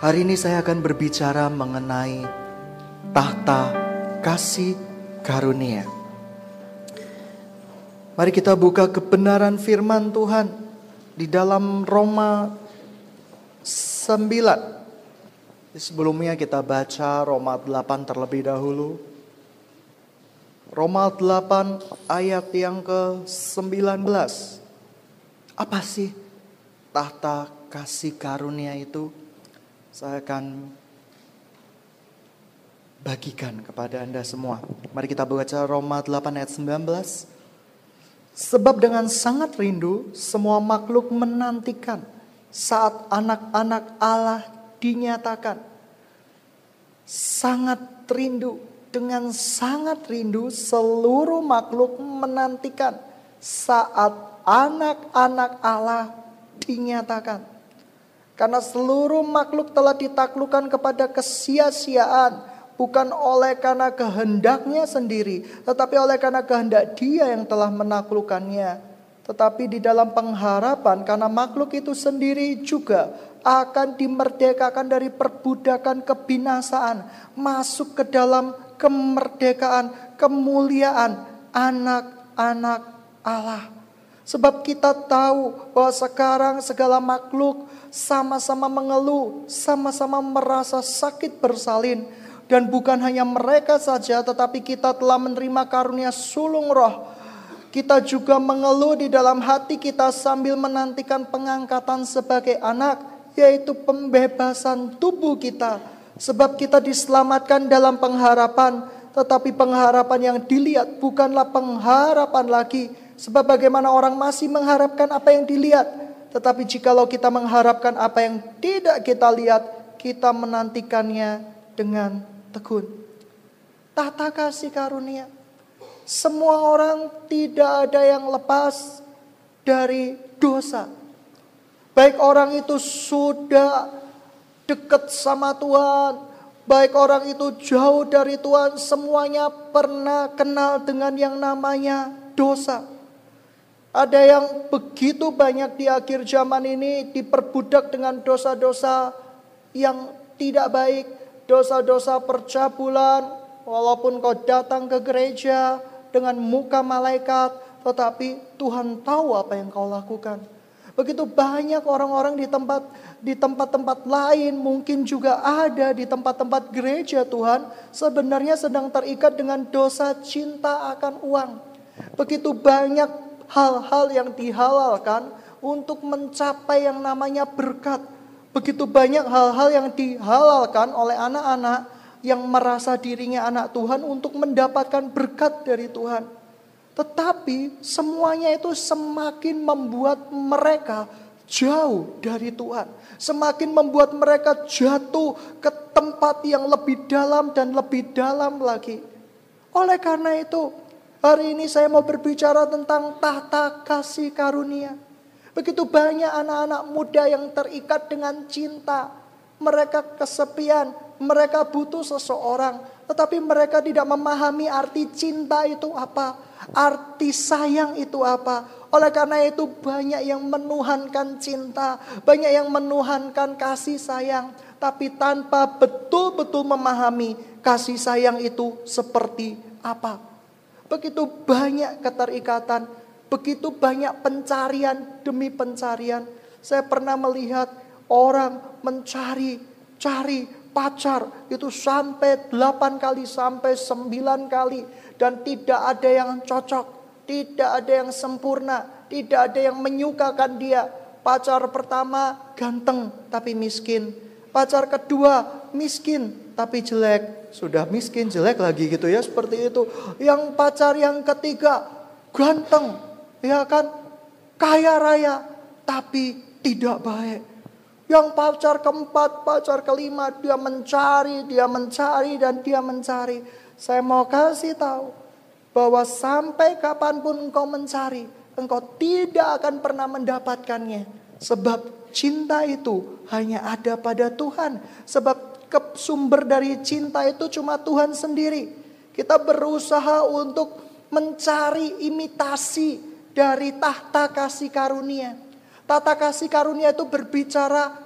Hari ini saya akan berbicara mengenai tahta kasih karunia. Mari kita buka kebenaran firman Tuhan di dalam Roma 9. Sebelumnya kita baca Roma 8 terlebih dahulu. Roma 8 ayat yang ke-19. Apa sih tahta kasih karunia itu? Saya akan bagikan kepada Anda semua. Mari kita baca Roma 8 ayat 19. Sebab dengan sangat rindu semua makhluk menantikan saat anak-anak Allah dinyatakan. Sangat rindu, dengan sangat rindu seluruh makhluk menantikan saat anak-anak Allah dinyatakan. Karena seluruh makhluk telah ditaklukkan kepada kesia-siaan, bukan oleh karena kehendaknya sendiri, tetapi oleh karena kehendak Dia yang telah menaklukkannya. Tetapi di dalam pengharapan, karena makhluk itu sendiri juga akan dimerdekakan dari perbudakan kebinasaan, masuk ke dalam kemerdekaan, kemuliaan anak-anak Allah. Sebab kita tahu bahwa sekarang segala makhluk sama-sama mengeluh, sama-sama merasa sakit bersalin. Dan bukan hanya mereka saja, tetapi kita telah menerima karunia sulung roh. Kita juga mengeluh di dalam hati kita sambil menantikan pengangkatan sebagai anak, yaitu pembebasan tubuh kita. Sebab kita diselamatkan dalam pengharapan, tetapi pengharapan yang dilihat bukanlah pengharapan lagi. Sebab bagaimana orang masih mengharapkan apa yang dilihat. Tetapi jikalau kita mengharapkan apa yang tidak kita lihat, kita menantikannya dengan tekun. Tahta kasih karunia. Semua orang tidak ada yang lepas dari dosa. Baik orang itu sudah dekat sama Tuhan, baik orang itu jauh dari Tuhan, semuanya pernah kenal dengan yang namanya dosa. Ada yang begitu banyak di akhir zaman ini diperbudak dengan dosa-dosa yang tidak baik. Dosa-dosa percabulan. Walaupun kau datang ke gereja dengan muka malaikat, tetapi Tuhan tahu apa yang kau lakukan. Begitu banyak orang-orang di tempat-tempat lain, mungkin juga ada di tempat-tempat gereja Tuhan, sebenarnya sedang terikat dengan dosa cinta akan uang. Begitu banyak hal-hal yang dihalalkan untuk mencapai yang namanya berkat. Begitu banyak hal-hal yang dihalalkan oleh anak-anak yang merasa dirinya anak Tuhan untuk mendapatkan berkat dari Tuhan. Tetapi semuanya itu semakin membuat mereka jauh dari Tuhan. Semakin membuat mereka jatuh ke tempat yang lebih dalam dan lebih dalam lagi. Oleh karena itu, hari ini saya mau berbicara tentang tahta kasih karunia. Begitu banyak anak-anak muda yang terikat dengan cinta. Mereka kesepian, mereka butuh seseorang. Tetapi mereka tidak memahami arti cinta itu apa. Arti sayang itu apa. Oleh karena itu banyak yang menuhankan cinta. Banyak yang menuhankan kasih sayang. Tapi tanpa betul-betul memahami kasih sayang itu seperti apa. Begitu banyak keterikatan, begitu banyak pencarian demi pencarian. Saya pernah melihat orang mencari pacar itu sampai 8 kali, sampai 9 kali. Dan tidak ada yang cocok, tidak ada yang sempurna, tidak ada yang menyukakan dia. Pacar pertama ganteng tapi miskin. Pacar kedua miskin tapi jelek. Sudah miskin, jelek lagi gitu ya, seperti itu. Yang pacar yang ketiga ganteng, ya kan, kaya raya, tapi tidak baik. Yang pacar keempat, pacar kelima, dia mencari, dan dia mencari. Saya mau kasih tahu bahwa sampai kapanpun engkau mencari, engkau tidak akan pernah mendapatkannya. Sebab cinta itu hanya ada pada Tuhan. Sebab sumber dari cinta itu cuma Tuhan sendiri. Kita berusaha untuk mencari imitasi dari tahta kasih karunia. Tahta kasih karunia itu berbicara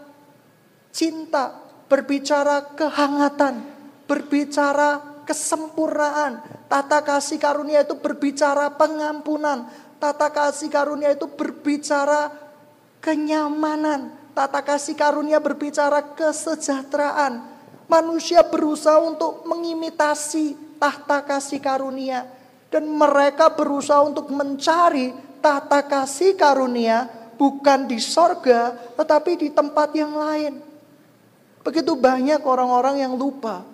cinta, berbicara kehangatan, berbicara kesempurnaan. Tata kasih karunia itu berbicara pengampunan. Tata kasih karunia itu berbicara kenyamanan. Tata kasih karunia berbicara kesejahteraan. Manusia berusaha untuk mengimitasi tahta kasih karunia. Dan mereka berusaha untuk mencari tahta kasih karunia bukan di sorga, tetapi di tempat yang lain. Begitu banyak orang-orang yang lupa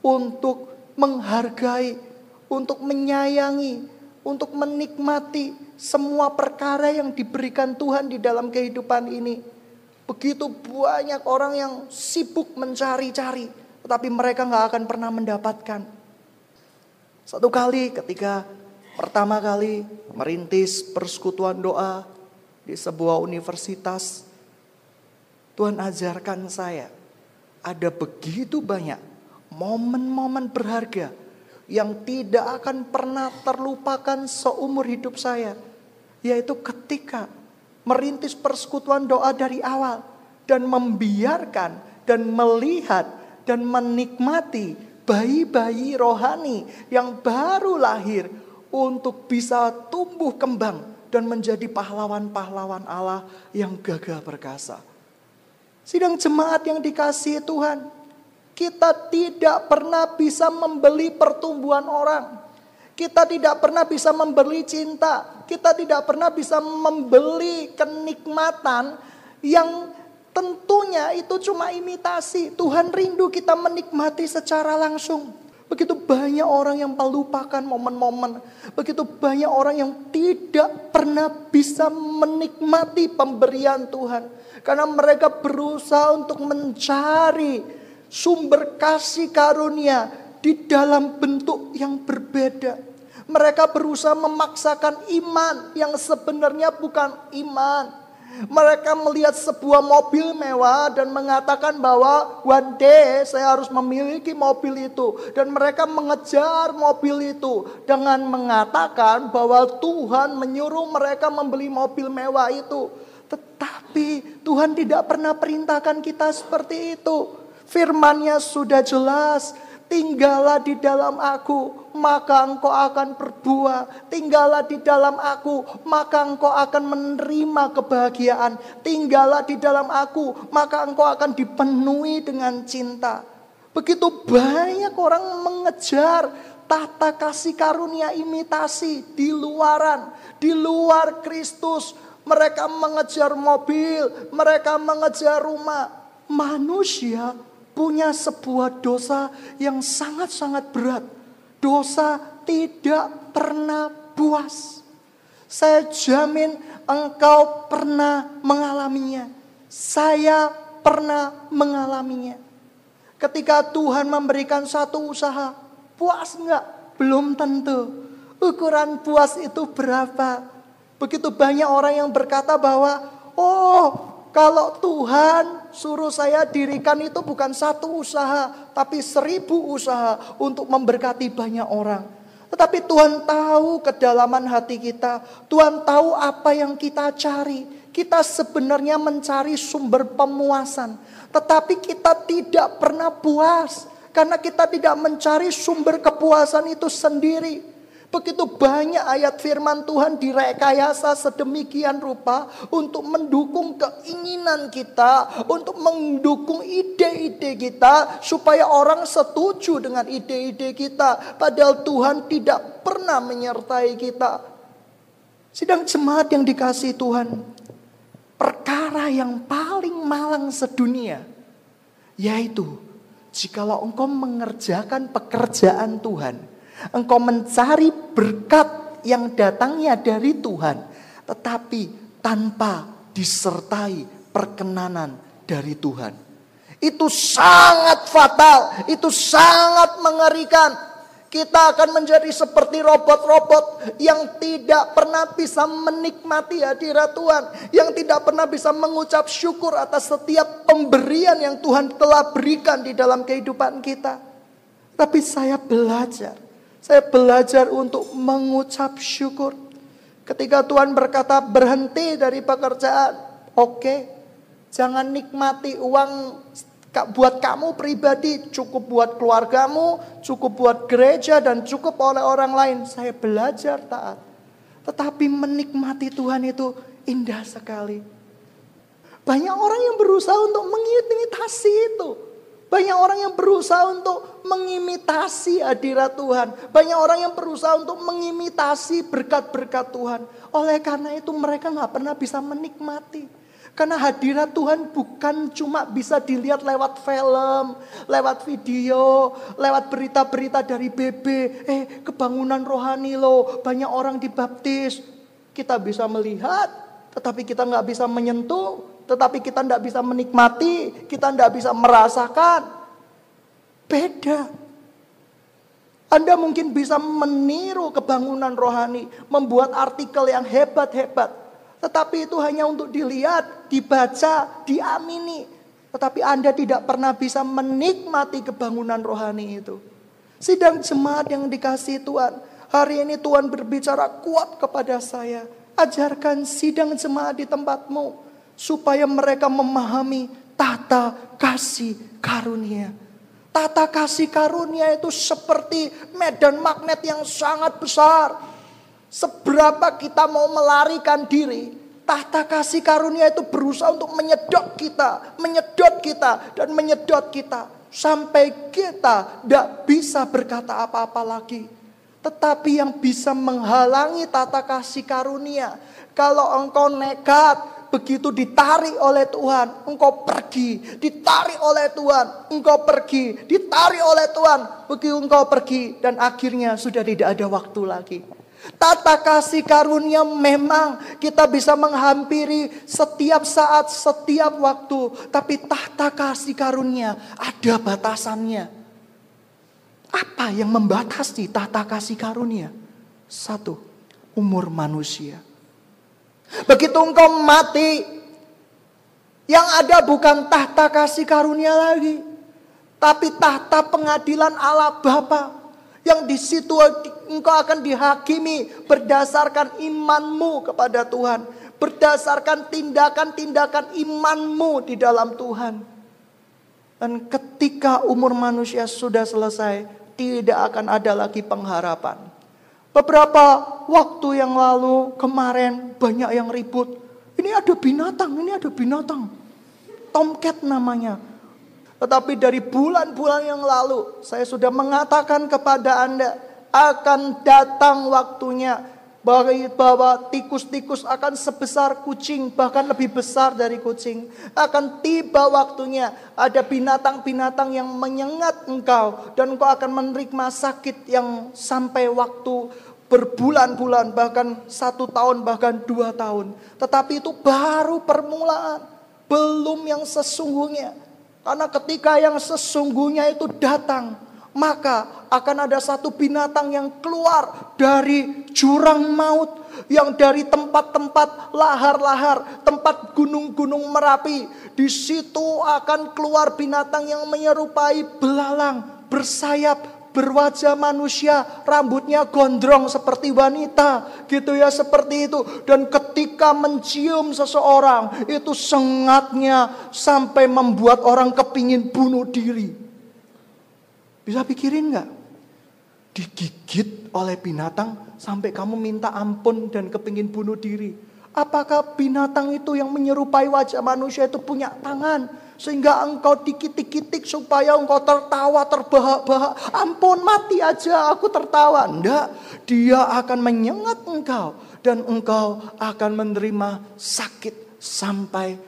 untuk menghargai, untuk menyayangi, untuk menikmati semua perkara yang diberikan Tuhan di dalam kehidupan ini. Begitu banyak orang yang sibuk mencari-cari, tetapi mereka gak akan pernah mendapatkan. Satu kali ketika pertama kali merintis persekutuan doa di sebuah universitas, Tuhan ajarkan saya ada begitu banyak momen-momen berharga yang tidak akan pernah terlupakan seumur hidup saya. Yaitu ketika merintis persekutuan doa dari awal dan membiarkan dan melihat dan menikmati bayi-bayi rohani yang baru lahir untuk bisa tumbuh kembang dan menjadi pahlawan-pahlawan Allah yang gagah perkasa. Sidang jemaat yang dikasihi Tuhan, kita tidak pernah bisa membeli pertumbuhan orang. Kita tidak pernah bisa membeli cinta. Kita tidak pernah bisa membeli kenikmatan yang tentunya itu cuma imitasi. Tuhan rindu kita menikmati secara langsung. Begitu banyak orang yang melupakan momen-momen. Begitu banyak orang yang tidak pernah bisa menikmati pemberian Tuhan. Karena mereka berusaha untuk mencari sumber kasih karunia di dalam bentuk yang berbeda. Mereka berusaha memaksakan iman yang sebenarnya bukan iman. Mereka melihat sebuah mobil mewah dan mengatakan bahwa one day saya harus memiliki mobil itu. Dan mereka mengejar mobil itu dengan mengatakan bahwa Tuhan menyuruh mereka membeli mobil mewah itu. Tetapi Tuhan tidak pernah perintahkan kita seperti itu. Firman-Nya sudah jelas. Tinggallah di dalam aku, maka engkau akan berbuah. Tinggallah di dalam aku, maka engkau akan menerima kebahagiaan. Tinggallah di dalam aku, maka engkau akan dipenuhi dengan cinta. Begitu banyak orang mengejar tahta kasih karunia imitasi di luaran, di luar Kristus. Mereka mengejar mobil, mereka mengejar rumah. Manusia punya sebuah dosa yang sangat-sangat berat. Dosa tidak pernah puas. Saya jamin engkau pernah mengalaminya. Saya pernah mengalaminya. Ketika Tuhan memberikan satu usaha, puas enggak? Belum tentu. Ukuran puas itu berapa? Begitu banyak orang yang berkata bahwa, kalau Tuhan suruh saya dirikan itu bukan satu usaha, tapi 1000 usaha untuk memberkati banyak orang. Tetapi Tuhan tahu kedalaman hati kita. Tuhan tahu apa yang kita cari. Kita sebenarnya mencari sumber pemuasan. Tetapi kita tidak pernah puas. Karena kita tidak mencari sumber kepuasan itu sendiri. Begitu banyak ayat firman Tuhan direkayasa sedemikian rupa untuk mendukung keinginan kita, untuk mendukung ide-ide kita, supaya orang setuju dengan ide-ide kita. Padahal Tuhan tidak pernah menyertai kita. Sidang jemaat yang dikasihi Tuhan, perkara yang paling malang sedunia, yaitu jikalau engkau mengerjakan pekerjaan Tuhan, engkau mencari berkat yang datangnya dari Tuhan, tetapi tanpa disertai perkenanan dari Tuhan. Itu sangat fatal, itu sangat mengerikan. Kita akan menjadi seperti robot-robot yang tidak pernah bisa menikmati hadirat Tuhan, yang tidak pernah bisa mengucap syukur atas setiap pemberian yang Tuhan telah berikan di dalam kehidupan kita. Tapi saya belajar untuk mengucap syukur. Ketika Tuhan berkata berhenti dari pekerjaan, oke, jangan nikmati uang buat kamu pribadi, cukup buat keluargamu, cukup buat gereja, dan cukup oleh orang lain. Saya belajar taat. Tetapi menikmati Tuhan itu indah sekali. Banyak orang yang berusaha untuk mengimitasi itu. Banyak orang yang berusaha untuk mengimitasi hadirat Tuhan. Banyak orang yang berusaha untuk mengimitasi berkat-berkat Tuhan. Oleh karena itu mereka gak pernah bisa menikmati. Karena hadirat Tuhan bukan cuma bisa dilihat lewat film, lewat video, lewat berita-berita dari BB. Kebangunan rohani loh, banyak orang dibaptis. Kita bisa melihat, tetapi kita gak bisa menyentuh. Tetapi kita tidak bisa menikmati, kita tidak bisa merasakan. Beda. Anda mungkin bisa meniru kebangunan rohani, membuat artikel yang hebat-hebat. Tetapi itu hanya untuk dilihat, dibaca, diamini. Tetapi Anda tidak pernah bisa menikmati kebangunan rohani itu. Sidang jemaat yang dikasihi Tuhan, hari ini Tuhan berbicara kuat kepada saya. Ajarkan sidang jemaat di tempatmu, supaya mereka memahami tata kasih karunia. Tata kasih karunia itu seperti medan magnet yang sangat besar. Seberapa kita mau melarikan diri, tata kasih karunia itu berusaha untuk menyedot kita, dan menyedot kita. Sampai kita tidak bisa berkata apa-apa lagi. Tetapi yang bisa menghalangi tata kasih karunia, kalau engkau nekat, begitu ditarik oleh Tuhan, engkau pergi. Ditarik oleh Tuhan, engkau pergi. Ditarik oleh Tuhan, begitu engkau pergi. Dan akhirnya sudah tidak ada waktu lagi. Tata kasih karunia memang kita bisa menghampiri setiap saat, setiap waktu. Tapi tata kasih karunia ada batasannya. Apa yang membatasi tata kasih karunia? Satu, umur manusia. Begitu engkau mati, yang ada bukan tahta kasih karunia lagi, tapi tahta pengadilan Allah Bapa. Yang di situ engkau akan dihakimi berdasarkan imanmu kepada Tuhan, berdasarkan tindakan-tindakan imanmu di dalam Tuhan. Dan ketika umur manusia sudah selesai, tidak akan ada lagi pengharapan. Beberapa waktu yang lalu, kemarin banyak yang ribut. Ini ada binatang. Tomcat namanya. Tetapi dari bulan-bulan yang lalu, saya sudah mengatakan kepada Anda, akan datang waktunya bahwa tikus-tikus akan sebesar kucing, bahkan lebih besar dari kucing. Akan tiba waktunya ada binatang-binatang yang menyengat engkau, dan engkau akan menerima sakit yang sampai waktu berbulan-bulan, bahkan 1 tahun, bahkan 2 tahun. Tetapi itu baru permulaan, belum yang sesungguhnya. Karena ketika yang sesungguhnya itu datang, maka akan ada satu binatang yang keluar dari jurang maut, yang dari tempat-tempat lahar-lahar, tempat gunung-gunung Merapi. Di situ akan keluar binatang yang menyerupai belalang, bersayap, berwajah manusia, rambutnya gondrong seperti wanita, gitu ya, seperti itu. Dan ketika mencium seseorang, itu sengatnya sampai membuat orang kepingin bunuh diri. Bisa pikirin gak? Digigit oleh binatang sampai kamu minta ampun dan kepingin bunuh diri. Apakah binatang itu yang menyerupai wajah manusia itu punya tangan, sehingga engkau dikitik-kitik supaya engkau tertawa terbahak-bahak? Ampun, mati aja aku tertawa. Enggak, dia akan menyengat engkau, dan engkau akan menerima sakit sampai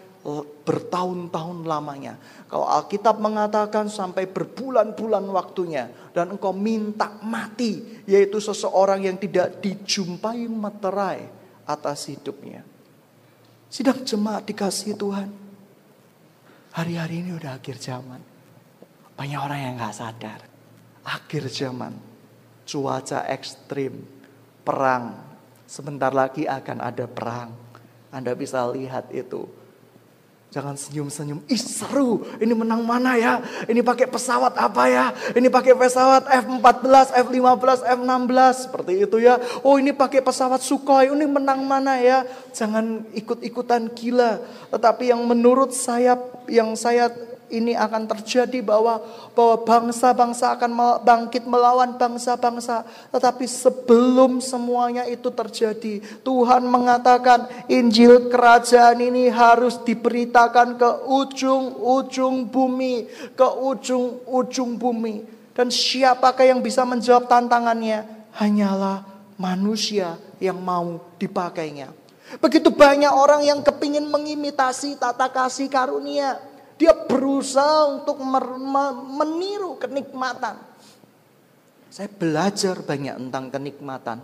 bertahun-tahun lamanya. Kalau Alkitab mengatakan sampai berbulan-bulan waktunya, dan engkau minta mati, yaitu seseorang yang tidak dijumpai materai atas hidupnya. Sidang jemaat dikasihi Tuhan, hari-hari ini udah akhir zaman. Banyak orang yang gak sadar. Akhir zaman, cuaca ekstrim, perang. Sebentar lagi akan ada perang. Anda bisa lihat itu. Jangan senyum-senyum. Ih, seru. Ini menang mana ya? Ini pakai pesawat apa ya? Ini pakai pesawat F-14, F-15, F-16. Seperti itu ya. Oh, ini pakai pesawat Sukhoi. Ini menang mana ya? Jangan ikut-ikutan gila. Tetapi yang menurut saya, yang saya ini akan terjadi, bahwa bangsa-bangsa akan bangkit melawan bangsa-bangsa. Tetapi sebelum semuanya itu terjadi, Tuhan mengatakan Injil kerajaan ini harus diberitakan ke ujung-ujung bumi, ke ujung-ujung bumi. Dan siapakah yang bisa menjawab tantangannya? Hanyalah manusia yang mau dipakainya. Begitu banyak orang yang kepingin mengimitasi tata kasih karunia. Dia berusaha untuk meniru kenikmatan. Saya belajar banyak tentang kenikmatan.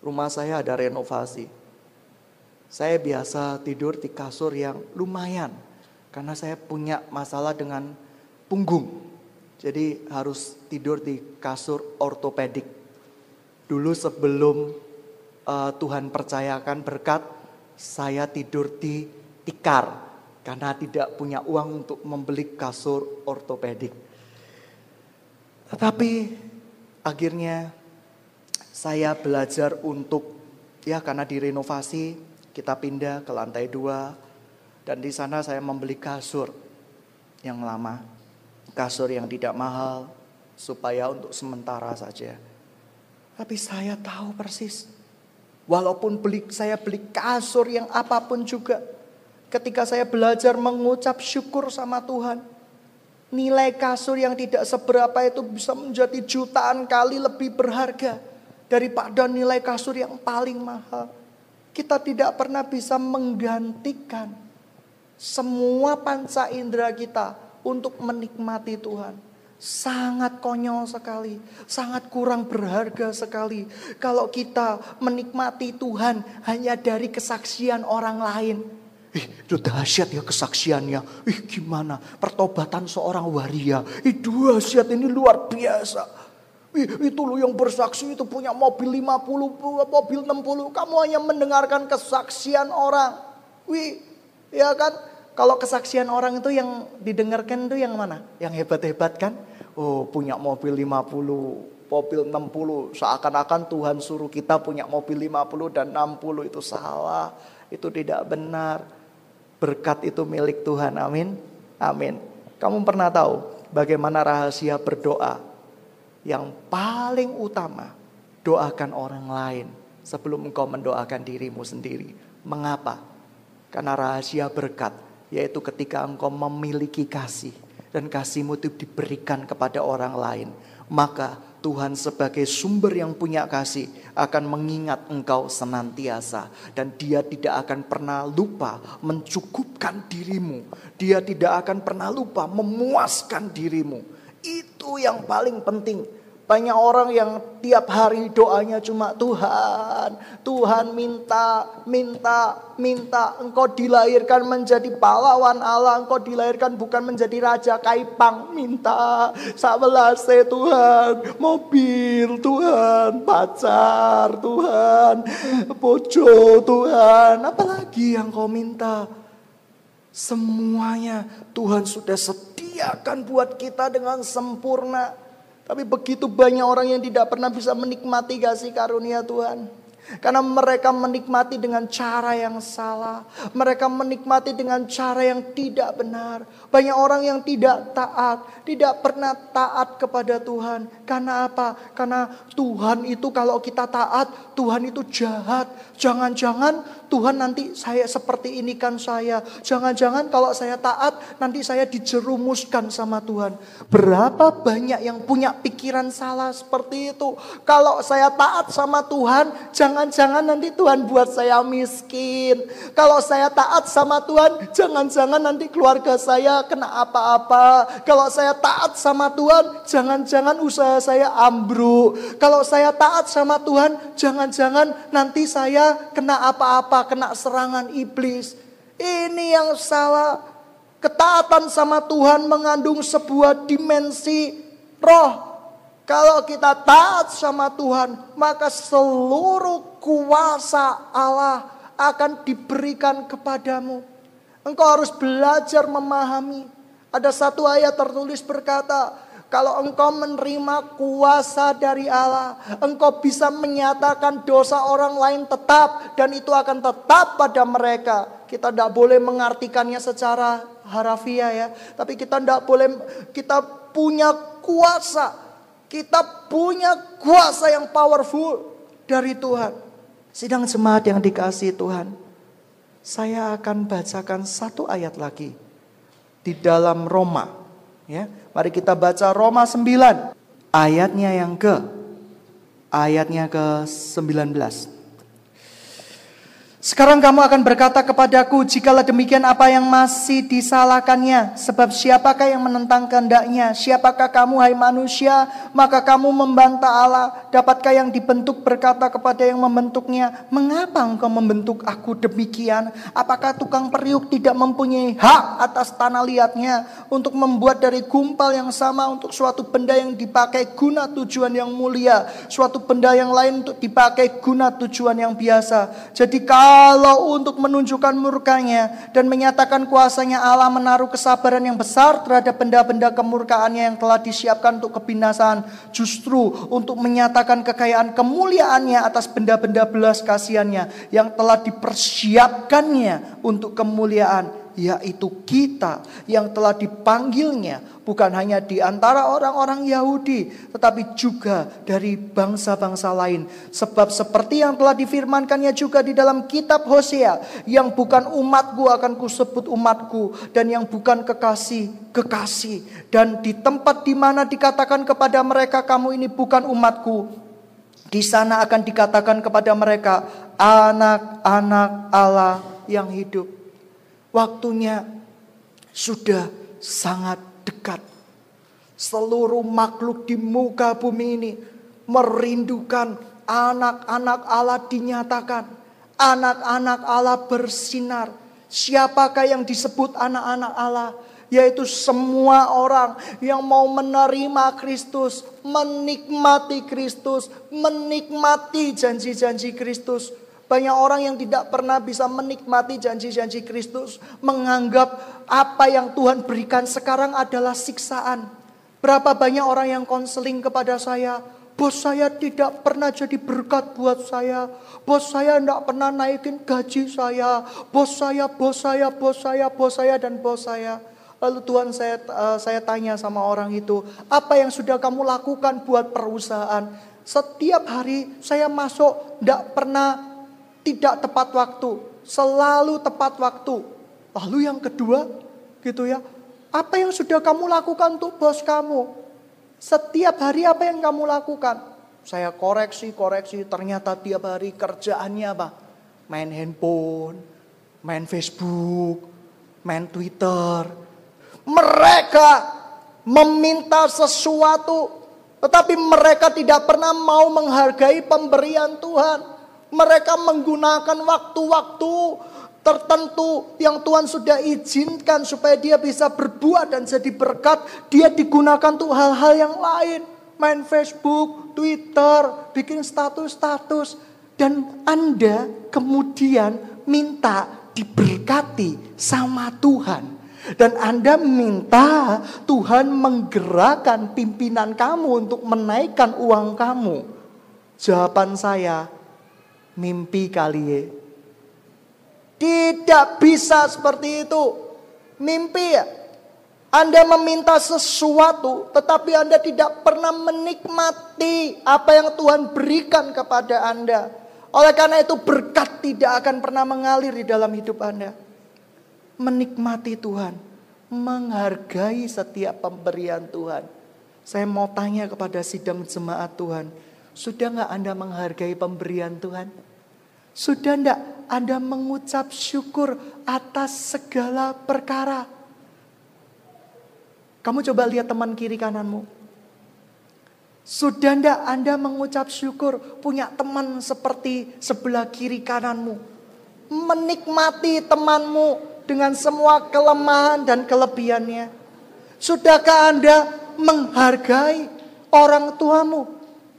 Rumah saya ada renovasi. Saya biasa tidur di kasur yang lumayan. Karena saya punya masalah dengan punggung. Jadi harus tidur di kasur ortopedik. Dulu sebelum Tuhan percayakan berkat, saya tidur di tikar karena tidak punya uang untuk membeli kasur ortopedik. Tetapi akhirnya saya belajar untuk, karena direnovasi, kita pindah ke lantai 2. Dan di sana saya membeli kasur yang lama, kasur yang tidak mahal, supaya untuk sementara saja. Tapi saya tahu persis, walaupun saya beli kasur yang apapun juga, ketika saya belajar mengucap syukur sama Tuhan, nilai kasur yang tidak seberapa itu bisa menjadi jutaan kali lebih berharga daripada nilai kasur yang paling mahal. Kita tidak pernah bisa menggantikan semua panca indera kita untuk menikmati Tuhan. Sangat konyol sekali, sangat kurang berharga sekali kalau kita menikmati Tuhan hanya dari kesaksian orang lain. Itu dahsyat ya kesaksiannya. Gimana pertobatan seorang waria. Dahsyat, ini luar biasa. Itu lo yang bersaksi itu punya mobil 50, mobil 60. Kamu hanya mendengarkan kesaksian orang. Ya kan? Kalau kesaksian orang itu yang didengarkan itu yang mana? Yang hebat-hebat kan? Oh, punya mobil 50, mobil 60. Seakan-akan Tuhan suruh kita punya mobil 50 dan 60. Itu salah. Itu tidak benar. Berkat itu milik Tuhan. Amin. Amin. Kamu pernah tahu bagaimana rahasia berdoa? Yang paling utama, doakan orang lain sebelum engkau mendoakan dirimu sendiri. Mengapa? Karena rahasia berkat, yaitu ketika engkau memiliki kasih dan kasihmu itu diberikan kepada orang lain, maka Tuhan sebagai sumber yang punya kasih akan mengingat engkau senantiasa. Dan Dia tidak akan pernah lupa mencukupkan dirimu. Dia tidak akan pernah lupa memuaskan dirimu. Itu yang paling penting. Banyak orang yang tiap hari doanya cuma Tuhan, Tuhan minta. Engkau dilahirkan menjadi pahlawan Allah, engkau dilahirkan bukan menjadi raja Kaipang. Minta sawelas Tuhan, mobil Tuhan, pacar Tuhan, bojo Tuhan, apalagi yang kau minta? Semuanya Tuhan sudah sediakan buat kita dengan sempurna. Tapi begitu banyak orang yang tidak pernah bisa menikmati kasih karunia Tuhan. Karena mereka menikmati dengan cara yang salah. Mereka menikmati dengan cara yang tidak benar. Banyak orang yang tidak taat. Tidak pernah taat kepada Tuhan. Karena apa? Karena Tuhan itu kalau kita taat, Tuhan itu jahat. Jangan-jangan Tuhan nanti saya seperti ini kan saya. Jangan-jangan kalau saya taat nanti saya dijerumuskan sama Tuhan. Berapa banyak yang punya pikiran salah seperti itu. Kalau saya taat sama Tuhan, jangan-jangan nanti Tuhan buat saya miskin. Kalau saya taat sama Tuhan, jangan-jangan nanti keluarga saya kena apa-apa. Kalau saya taat sama Tuhan, jangan-jangan usaha saya ambruk. Kalau saya taat sama Tuhan, jangan-jangan nanti saya kena apa-apa, kena serangan iblis. Ini yang salah. Ketaatan sama Tuhan mengandung sebuah dimensi roh. Kalau kita taat sama Tuhan, maka seluruh kuasa Allah akan diberikan kepadamu. Engkau harus belajar memahami. Ada satu ayat tertulis berkata, kalau engkau menerima kuasa dari Allah, engkau bisa menyatakan dosa orang lain tetap, dan itu akan tetap pada mereka. Kita tidak boleh mengartikannya secara harafiah ya. Tapi kita tidak boleh, kita punya kuasa. Kita punya kuasa yang powerful dari Tuhan. Sidang jemaat yang dikasihi Tuhan, saya akan bacakan satu ayat lagi di dalam Roma. Ya, mari kita baca Roma 9 ayatnya ke-19. Sekarang kamu akan berkata kepadaku, jikalau demikian apa yang masih disalahkannya? Sebab siapakah yang menentang kehendaknya? Siapakah kamu hai manusia? Maka kamu membantah Allah. Dapatkah yang dibentuk berkata kepada yang membentuknya, mengapa engkau membentuk aku demikian? Apakah tukang periuk tidak mempunyai hak atas tanah liatnya untuk membuat dari gumpal yang sama untuk suatu benda yang dipakai guna tujuan yang mulia, suatu benda yang lain untuk dipakai guna tujuan yang biasa? Jadi kalau untuk menunjukkan murkanya dan menyatakan kuasanya, Allah menaruh kesabaran yang besar terhadap benda-benda kemurkaannya yang telah disiapkan untuk kebinasaan, justru untuk menyatakan kekayaan kemuliaannya atas benda-benda belas kasihannya yang telah dipersiapkannya untuk kemuliaan, yaitu kita yang telah dipanggilnya bukan hanya di antara orang-orang Yahudi, tetapi juga dari bangsa-bangsa lain. Sebab seperti yang telah difirmankannya juga di dalam kitab Hosea, yang bukan umatku akan kusebut umatku, dan yang bukan kekasih, kekasih. Dan di tempat di mana dikatakan kepada mereka, kamu ini bukan umatku, di sana akan dikatakan kepada mereka, anak-anak Allah yang hidup. Waktunya sudah sangat dekat. Seluruh makhluk di muka bumi ini merindukan anak-anak Allah dinyatakan. Anak-anak Allah bersinar. Siapakah yang disebut anak-anak Allah? Yaitu semua orang yang mau menerima Kristus, menikmati Kristus, menikmati janji-janji Kristus. Banyak orang yang tidak pernah bisa menikmati janji-janji Kristus, menganggap apa yang Tuhan berikan sekarang adalah siksaan. Berapa banyak orang yang konseling kepada saya, bos saya tidak pernah jadi berkat buat saya, bos saya tidak pernah naikin gaji saya, bos saya, dan bos saya. Lalu Tuhan saya tanya sama orang itu, apa yang sudah kamu lakukan buat perusahaan? Setiap hari saya masuk tidak tepat waktu, selalu tepat waktu. Lalu yang kedua, gitu ya, apa yang sudah kamu lakukan untuk bos kamu? Setiap hari apa yang kamu lakukan? Saya koreksi, ternyata tiap hari kerjaannya apa? Main handphone, main Facebook, main Twitter. Mereka meminta sesuatu, tetapi mereka tidak pernah mau menghargai pemberian Tuhan. Mereka menggunakan waktu-waktu tertentu yang Tuhan sudah izinkan supaya dia bisa berbuat dan jadi berkat. Dia digunakan untuk hal-hal yang lain. Main Facebook, Twitter, bikin status-status. Dan Anda kemudian minta diberkati sama Tuhan. Dan Anda minta Tuhan menggerakkan pimpinan kamu untuk menaikkan uang kamu. Jawaban saya, mimpi kali ya. Tidak bisa seperti itu. Mimpi ya. Anda meminta sesuatu, tetapi Anda tidak pernah menikmati apa yang Tuhan berikan kepada Anda. Oleh karena itu berkat tidak akan pernah mengalir di dalam hidup Anda. Menikmati Tuhan, menghargai setiap pemberian Tuhan. Saya mau tanya kepada sidang jemaat Tuhan, sudah gak Anda menghargai pemberian Tuhan? Sudah gak Anda mengucap syukur atas segala perkara? Kamu coba lihat teman kiri kananmu. Sudah gak Anda mengucap syukur punya teman seperti sebelah kiri kananmu? Menikmati temanmu dengan semua kelemahan dan kelebihannya. Sudahkah Anda menghargai orang tuamu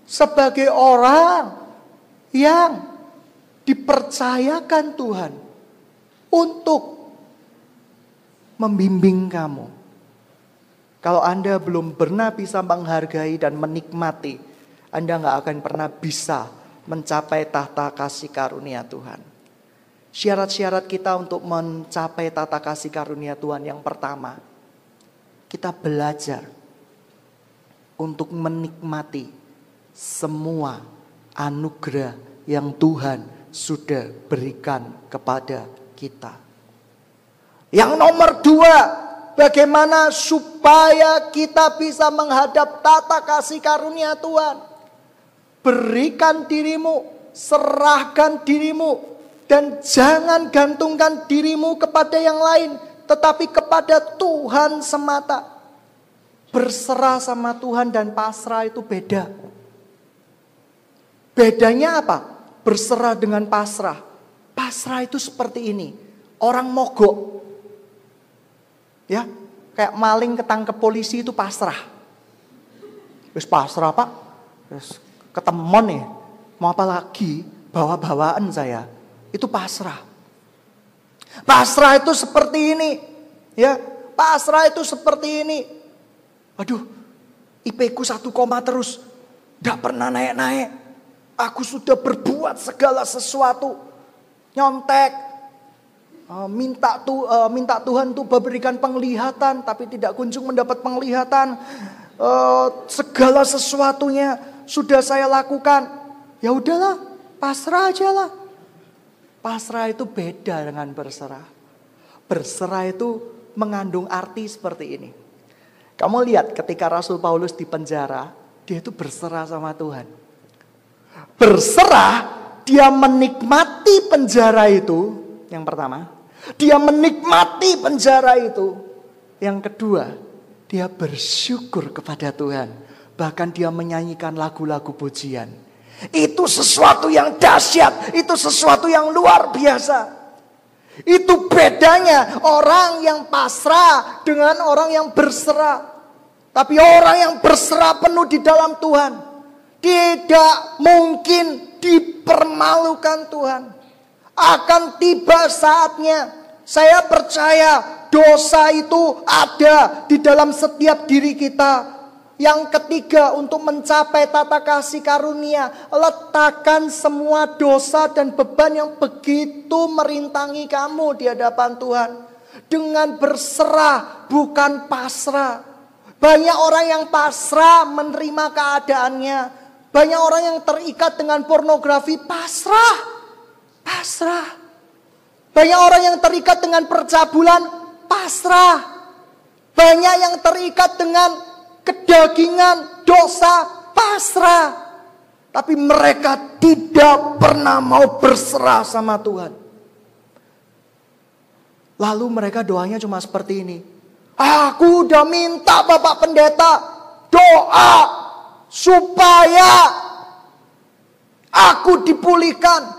sebagai orang yang dipercayakan Tuhan untuk membimbing kamu? Kalau Anda belum pernah bisa menghargai dan menikmati, Anda gak akan pernah bisa mencapai tahta kasih karunia Tuhan. Syarat-syarat kita untuk mencapai tata kasih karunia Tuhan yang pertama, kita belajar untuk menikmati semua anugerah yang Tuhan sudah berikan kepada kita. Yang nomor dua, bagaimana supaya kita bisa menghadap tata kasih karunia Tuhan. Berikan dirimu, serahkan dirimu, dan jangan gantungkan dirimu kepada yang lain, tetapi kepada Tuhan semata. Berserah sama Tuhan dan pasrah itu beda. Bedanya apa? Berserah dengan pasrah. Pasrah itu seperti ini. Orang mogok. Ya, kayak maling ketangkep polisi itu pasrah. Wis pasrah, Pak. Wis ketemon nih. Mau apa lagi? Bawa-bawaan saya. Itu pasrah. Pasrah itu seperti ini. Ya, pasrah itu seperti ini. Aduh, IP ku 1, terus. Tidak pernah naik-naik. Aku sudah berbuat segala sesuatu. Nyontek. Minta Tuhan tuh berikan penglihatan. Tapi tidak kunjung mendapat penglihatan. Segala sesuatunya sudah saya lakukan. Ya udahlah, pasrah aja lah. Pasrah itu beda dengan berserah. Berserah itu mengandung arti seperti ini. Kamu lihat ketika Rasul Paulus di penjara, dia itu berserah sama Tuhan. Berserah, dia menikmati penjara itu, yang pertama. Dia menikmati penjara itu. Yang kedua, dia bersyukur kepada Tuhan. Bahkan dia menyanyikan lagu-lagu pujian. Itu sesuatu yang dahsyat, itu sesuatu yang luar biasa. Itu bedanya orang yang pasrah dengan orang yang berserah. Tapi orang yang berserah penuh di dalam Tuhan tidak mungkin dipermalukan Tuhan. Akan tiba saatnya, saya percaya dosa itu ada di dalam setiap diri kita. Yang ketiga, untuk mencapai tata kasih karunia, letakkan semua dosa dan beban yang begitu merintangi kamu di hadapan Tuhan. Dengan berserah, bukan pasrah. Banyak orang yang pasrah menerima keadaannya. Banyak orang yang terikat dengan pornografi, pasrah. Banyak orang yang terikat dengan percabulan, pasrah. Banyak yang terikat dengan kedagingan, dosa, pasrah. Tapi mereka tidak pernah mau berserah sama Tuhan. Lalu mereka doanya cuma seperti ini. Aku udah minta Bapak Pendeta doa supaya aku dipulihkan.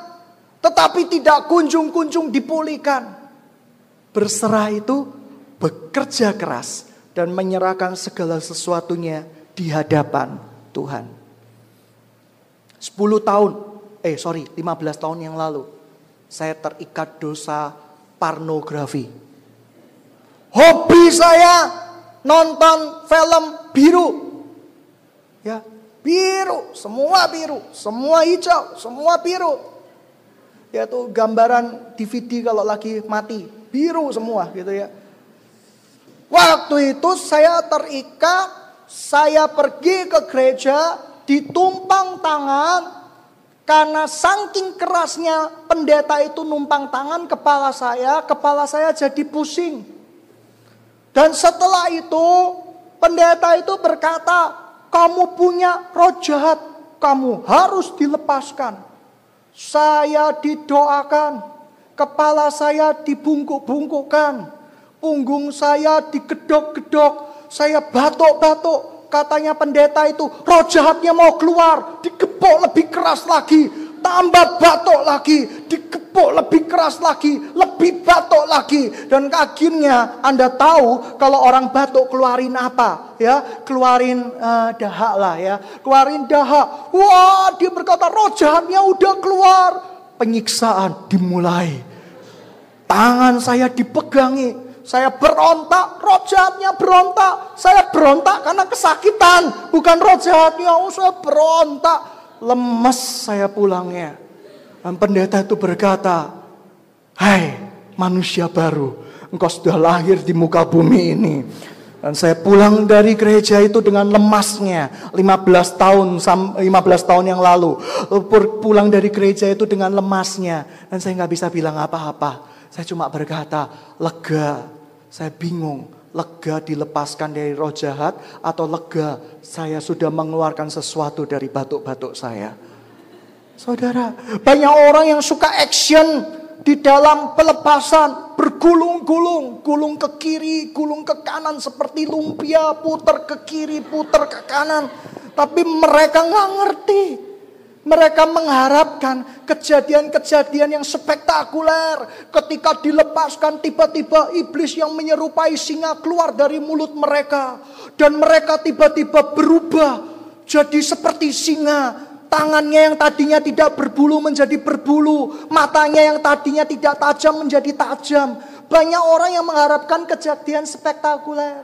Tetapi tidak kunjung-kunjung dipulihkan. Berserah itu bekerja keras dan menyerahkan segala sesuatunya di hadapan Tuhan. 15 tahun yang lalu, saya terikat dosa pornografi. Hobi saya nonton film biru. Ya, biru, semua hijau, semua biru. Yaitu gambaran DVD kalau lagi mati, biru semua gitu ya. Waktu itu saya terikat, saya pergi ke gereja, ditumpang tangan, karena saking kerasnya pendeta itu numpang tangan kepala saya jadi pusing. Dan setelah itu, pendeta itu berkata, kamu punya roh jahat, kamu harus dilepaskan. Saya didoakan, kepala saya dibungkuk-bungkukkan. Punggung saya digedok-gedok, saya batuk-batuk. Katanya pendeta itu, roh jahatnya mau keluar, digepok lebih keras lagi, tambah batuk lagi, digepok lebih keras lagi, lebih batuk lagi. Dan akhirnya Anda tahu kalau orang batuk keluarin apa? Ya, keluarin dahak lah ya, keluarin dahak. Wah, dia berkata roh jahatnya udah keluar. Penyiksaan dimulai. Tangan saya dipegangi. Saya berontak, roh jahatnya berontak. Saya berontak karena kesakitan, bukan roh jahatnya. Saya berontak, lemes saya pulangnya. Dan pendeta itu berkata, Hai manusia baru, engkau sudah lahir di muka bumi ini. Dan saya pulang dari gereja itu dengan lemasnya 15 tahun yang lalu. Pulang dari gereja itu dengan lemasnya. Dan saya gak bisa bilang apa-apa. Saya cuma berkata, lega. Saya bingung, lega dilepaskan dari roh jahat atau lega saya sudah mengeluarkan sesuatu dari batuk-batuk saya. Saudara, banyak orang yang suka action di dalam pelepasan, bergulung-gulung, gulung ke kiri, gulung ke kanan seperti lumpia, putar ke kiri, putar ke kanan. Tapi mereka nggak ngerti. Mereka mengharapkan kejadian-kejadian yang spektakuler. Ketika dilepaskan, tiba-tiba iblis yang menyerupai singa keluar dari mulut mereka. Dan mereka tiba-tiba berubah jadi seperti singa. Tangannya yang tadinya tidak berbulu menjadi berbulu. Matanya yang tadinya tidak tajam menjadi tajam. Banyak orang yang mengharapkan kejadian spektakuler.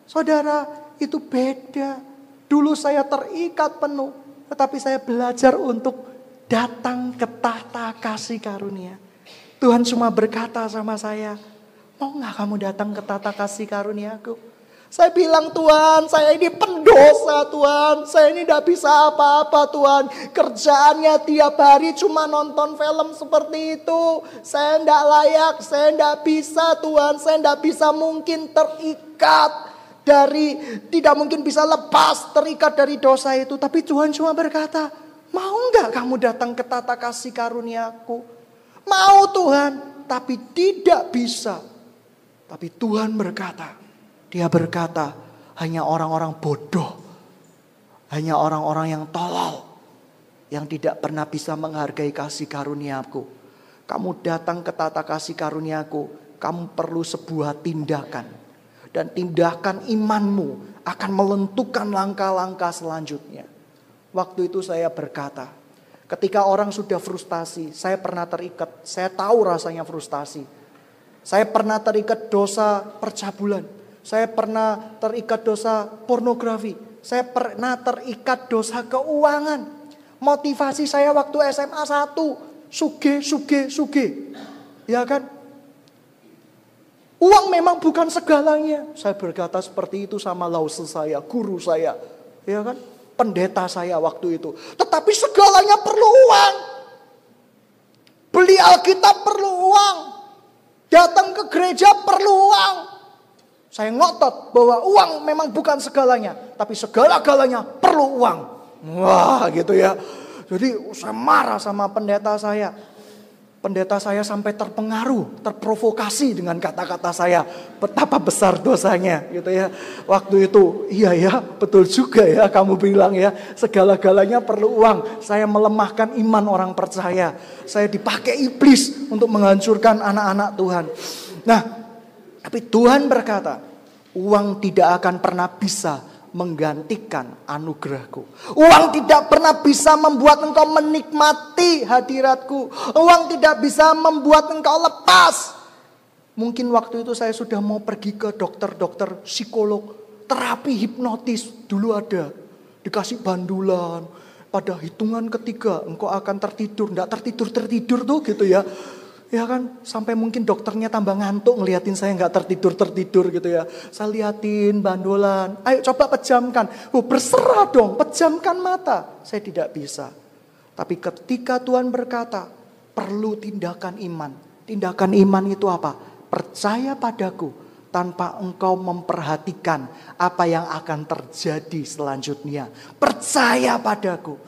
Saudara, itu beda. Dulu saya terikat penuh. Tetapi saya belajar untuk datang ke tahta kasih karunia. Tuhan cuma berkata sama saya, mau gak kamu datang ke tahta kasih karuniaku? Saya bilang, Tuhan, saya ini pendosa, Tuhan. Saya ini tidak bisa apa-apa, Tuhan. Kerjaannya tiap hari cuma nonton film seperti itu. Saya tidak layak, saya tidak bisa, Tuhan. Saya tidak bisa mungkin terikat tidak mungkin bisa lepas, terikat dari dosa itu. Tapi Tuhan cuma berkata, mau nggak kamu datang ke tahta kasih karuniaku? Mau Tuhan, tapi tidak bisa. Tapi Tuhan berkata, Dia berkata, hanya orang-orang bodoh, hanya orang-orang yang tolol, yang tidak pernah bisa menghargai kasih karuniaku. Kamu datang ke tahta kasih karuniaku, kamu perlu sebuah tindakan. Dan tindakan imanmu akan menentukan langkah-langkah selanjutnya. Waktu itu saya berkata, ketika orang sudah frustasi, saya pernah terikat, saya tahu rasanya frustasi. Saya pernah terikat dosa percabulan. Saya pernah terikat dosa pornografi. Saya pernah terikat dosa keuangan. Motivasi saya waktu SMA 1, suge. Ya kan? Uang memang bukan segalanya. Saya berkata seperti itu sama lause saya, guru saya. Ya kan? Pendeta saya waktu itu. Tetapi segalanya perlu uang. Beli Alkitab perlu uang. Datang ke gereja perlu uang. Saya ngotot bahwa uang memang bukan segalanya. Tapi segala-galanya perlu uang. Wah gitu ya. Jadi saya marah sama pendeta saya. Pendeta saya sampai terpengaruh, terprovokasi dengan kata-kata saya. Betapa besar dosanya gitu ya. Waktu itu, iya ya betul juga ya kamu bilang ya. Segala-galanya perlu uang. Saya melemahkan iman orang percaya. Saya dipakai iblis untuk menghancurkan anak-anak Tuhan. Nah, tapi Tuhan berkata, uang tidak akan pernah bisa menggantikan anugerahku. Uang tidak pernah bisa membuat engkau menikmati hadiratku. Uang tidak bisa membuat engkau lepas. Mungkin waktu itu saya sudah mau pergi ke dokter-dokter psikolog. Terapi hipnotis dulu ada. Dikasih bandulan. Pada hitungan ketiga engkau akan tertidur. Nggak tertidur tuh gitu ya. Ya kan, sampai mungkin dokternya tambah ngantuk ngeliatin saya nggak tertidur gitu ya. Saya liatin bandolan, ayo coba pejamkan. Berserah dong, pejamkan mata. Saya tidak bisa. Tapi ketika Tuhan berkata, perlu tindakan iman. Tindakan iman itu apa? Percaya padaku tanpa engkau memperhatikan apa yang akan terjadi selanjutnya. Percaya padaku.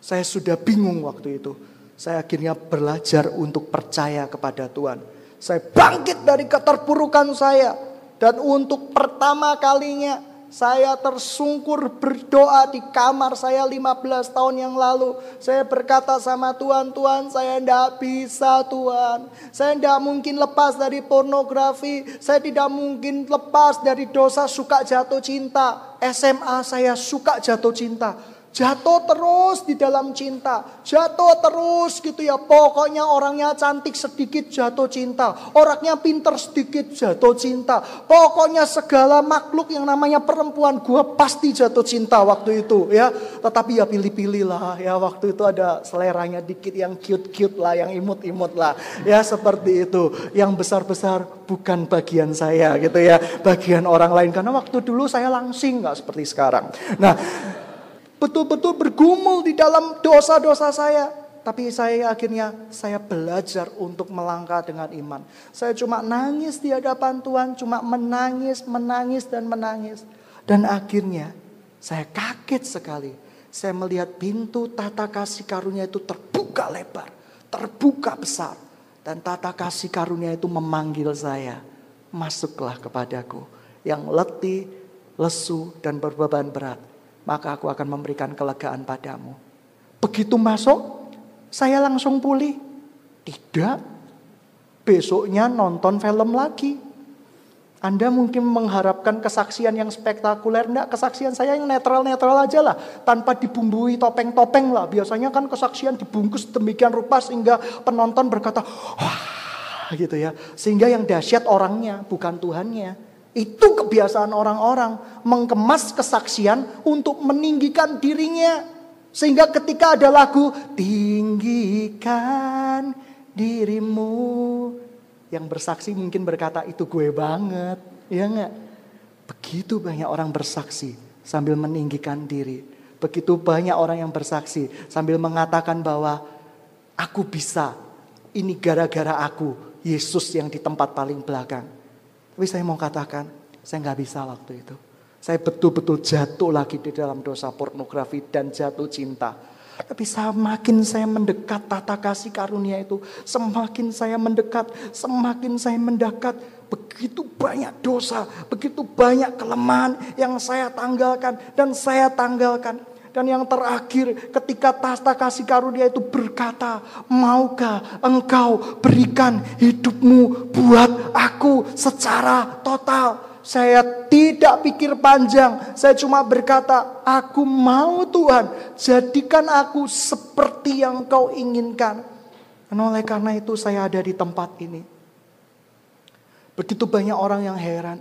Saya sudah bingung waktu itu. Saya akhirnya belajar untuk percaya kepada Tuhan. Saya bangkit dari keterpurukan saya. Dan untuk pertama kalinya saya tersungkur berdoa di kamar saya 15 tahun yang lalu. Saya berkata sama Tuhan, Tuhan saya tidak bisa Tuhan. Saya tidak mungkin lepas dari pornografi. Saya tidak mungkin lepas dari dosa suka jatuh cinta. SMA saya suka jatuh cinta. Jatuh terus di dalam cinta. Jatuh terus gitu ya. Pokoknya orangnya cantik sedikit jatuh cinta. Orangnya pinter sedikit jatuh cinta. Pokoknya segala makhluk yang namanya perempuan gue pasti jatuh cinta waktu itu ya. Tetapi ya pilih-pilih lah ya. Waktu itu ada seleranya dikit yang cute-cute lah. Yang imut-imut lah. Ya seperti itu. Yang besar-besar bukan bagian saya gitu ya. Bagian orang lain. Karena waktu dulu saya langsing gak seperti sekarang. Nah, betul-betul bergumul di dalam dosa-dosa saya. Tapi akhirnya saya belajar untuk melangkah dengan iman. Saya cuma nangis di hadapan Tuhan. Cuma menangis dan menangis. Dan akhirnya saya kaget sekali. Saya melihat pintu tata kasih karunia itu terbuka lebar. Terbuka besar. Dan tata kasih karunia itu memanggil saya. Masuklah kepadaku. Yang letih, lesu dan berbeban berat. Maka aku akan memberikan kelegaan padamu. Begitu masuk, saya langsung pulih. Tidak. Besoknya nonton film lagi. Anda mungkin mengharapkan kesaksian yang spektakuler. Enggak, kesaksian saya yang netral-netral aja lah. Tanpa dibumbui topeng-topeng lah. Biasanya kan kesaksian dibungkus demikian rupa sehingga penonton berkata, wah gitu ya. Sehingga yang dahsyat orangnya, bukan Tuhannya. Itu kebiasaan orang-orang. Mengemas kesaksian untuk meninggikan dirinya. Sehingga ketika ada lagu, tinggikan dirimu. Yang bersaksi mungkin berkata, itu gue banget. Ya enggak? Begitu banyak orang bersaksi sambil meninggikan diri. Begitu banyak orang yang bersaksi sambil mengatakan bahwa aku bisa. Ini gara-gara aku. Yesus yang di tempat paling belakang. Tapi saya mau katakan, saya gak bisa waktu itu. Saya betul-betul jatuh lagi di dalam dosa pornografi dan jatuh cinta. Tapi semakin saya mendekat tata kasih karunia itu, semakin saya mendekat. Begitu banyak dosa, begitu banyak kelemahan yang saya tanggalkan dan saya tanggalkan. Dan yang terakhir ketika tata kasih karunia itu berkata, maukah engkau berikan hidupmu buat aku secara total? Saya tidak pikir panjang, saya cuma berkata, aku mau Tuhan, jadikan aku seperti yang kau inginkan. Dan oleh karena itu saya ada di tempat ini. Begitu banyak orang yang heran,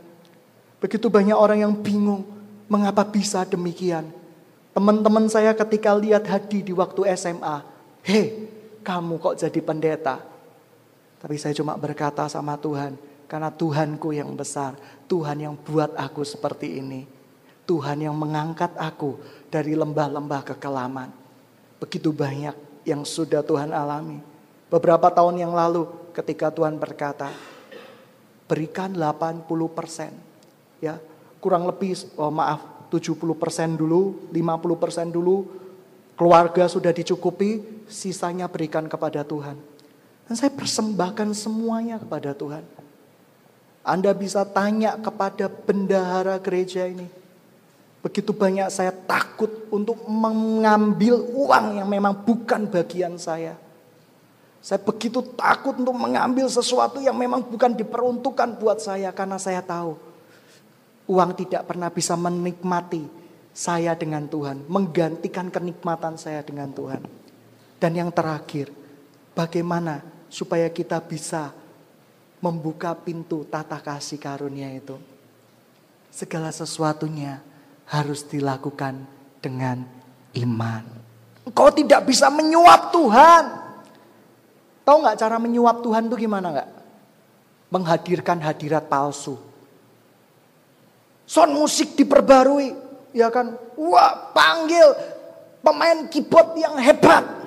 begitu banyak orang yang bingung, mengapa bisa demikian. Teman-teman saya ketika lihat Hadi di waktu SMA, hei kamu kok jadi pendeta? Tapi saya cuma berkata sama Tuhan, karena Tuhanku yang besar, Tuhan yang buat aku seperti ini. Tuhan yang mengangkat aku dari lembah-lembah kekelaman. Begitu banyak yang sudah Tuhan alami. Beberapa tahun yang lalu ketika Tuhan berkata, berikan 80%. Ya, kurang lebih, 70% dulu, 50% dulu, keluarga sudah dicukupi, sisanya berikan kepada Tuhan. Dan saya persembahkan semuanya kepada Tuhan. Anda bisa tanya kepada bendahara gereja ini. Begitu banyak saya takut untuk mengambil uang yang memang bukan bagian saya. Saya begitu takut untuk mengambil sesuatu yang memang bukan diperuntukkan buat saya. Karena saya tahu uang tidak pernah bisa menikmati saya dengan Tuhan. Menggantikan kenikmatan saya dengan Tuhan. Dan yang terakhir, bagaimana supaya kita bisa membuka pintu tata kasih karunia itu. Segala sesuatunya harus dilakukan dengan iman. Kau tidak bisa menyuap Tuhan. Tahu gak cara menyuap Tuhan itu gimana gak? Menghadirkan hadirat palsu. Sound musik diperbarui, ya kan? Wah, panggil pemain keyboard yang hebat.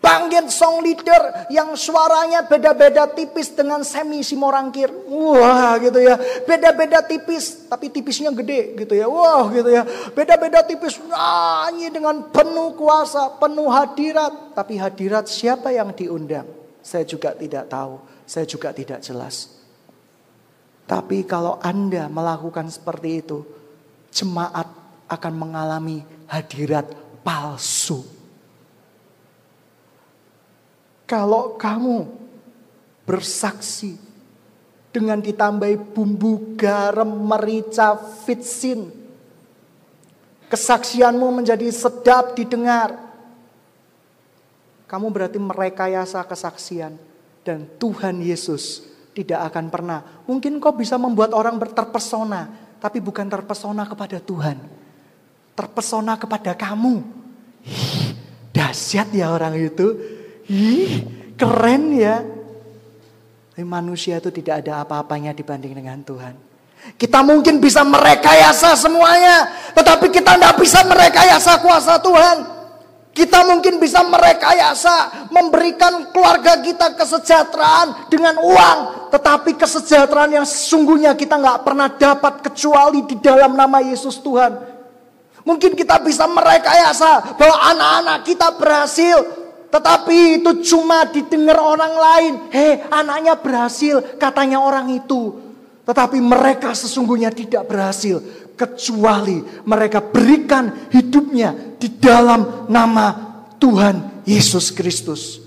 Panggil song leader yang suaranya beda-beda tipis dengan Semi Simorangkir. Wah, gitu ya. Beda-beda tipis, tapi tipisnya gede gitu ya. Wah, gitu ya. Beda-beda tipis, nyanyi dengan penuh kuasa, penuh hadirat. Tapi hadirat siapa yang diundang? Saya juga tidak tahu, saya juga tidak jelas. Tapi kalau Anda melakukan seperti itu, jemaat akan mengalami hadirat palsu. Kalau kamu bersaksi dengan ditambahi bumbu garam, merica, vitsin. kesaksianmu menjadi sedap didengar, kamu berarti merekayasa kesaksian. Dan Tuhan Yesus tidak akan pernah. Mungkin kau bisa membuat orang terpesona, tapi bukan terpesona kepada Tuhan. Terpesona kepada kamu. Dahsyat ya orang itu. Keren ya. Tapi manusia itu tidak ada apa-apanya dibanding dengan Tuhan. Kita mungkin bisa merekayasa semuanya, tetapi kita tidak bisa merekayasa kuasa Tuhan. Kita mungkin bisa merekayasa, memberikan keluarga kita kesejahteraan dengan uang. Tetapi kesejahteraan yang sesungguhnya kita nggak pernah dapat kecuali di dalam nama Yesus Tuhan. Mungkin kita bisa merekayasa bahwa anak-anak kita berhasil. Tetapi itu cuma didengar orang lain. Anaknya berhasil, katanya orang itu. Tetapi mereka sesungguhnya tidak berhasil. Kecuali mereka berikan hidupnya di dalam nama Tuhan Yesus Kristus.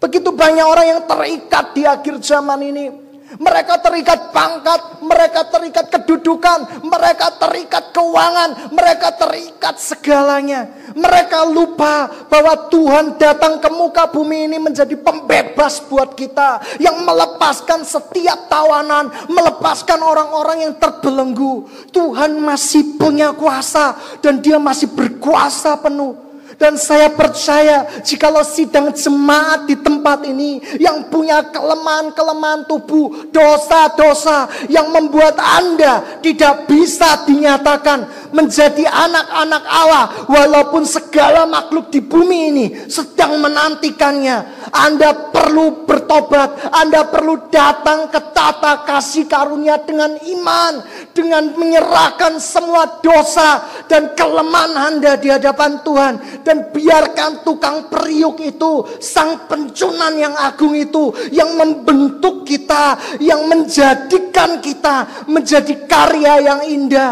Begitu banyak orang yang terikat di akhir zaman ini. Mereka terikat pangkat, mereka terikat kedudukan, mereka terikat keuangan, mereka terikat segalanya. Mereka lupa bahwa Tuhan datang ke muka bumi ini menjadi pembebas buat kita. Yang melepaskan setiap tawanan, melepaskan orang-orang yang terbelenggu. Tuhan masih punya kuasa dan Dia masih berkuasa penuh. Dan saya percaya jikalau sidang jemaat di tempat ini yang punya kelemahan-kelemahan tubuh, dosa-dosa yang membuat Anda tidak bisa dinyatakan menjadi anak-anak Allah. Walaupun segala makhluk di bumi ini sedang menantikannya. Anda perlu bertobat. Anda perlu datang ke tata kasih karunia dengan iman. Dengan menyerahkan semua dosa dan kelemahan Anda di hadapan Tuhan. Dan biarkan tukang periuk itu, sang pencunan yang agung itu, yang membentuk kita, yang menjadikan kita menjadi karya yang indah.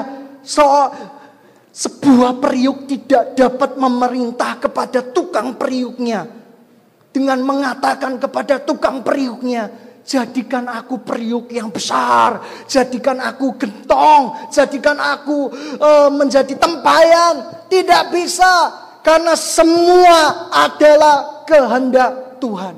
Sebuah periuk tidak dapat memerintah kepada tukang periuknya dengan mengatakan kepada tukang periuknya, jadikan aku periuk yang besar, jadikan aku gentong, jadikan aku menjadi tempayan. Tidak bisa, karena semua adalah kehendak Tuhan.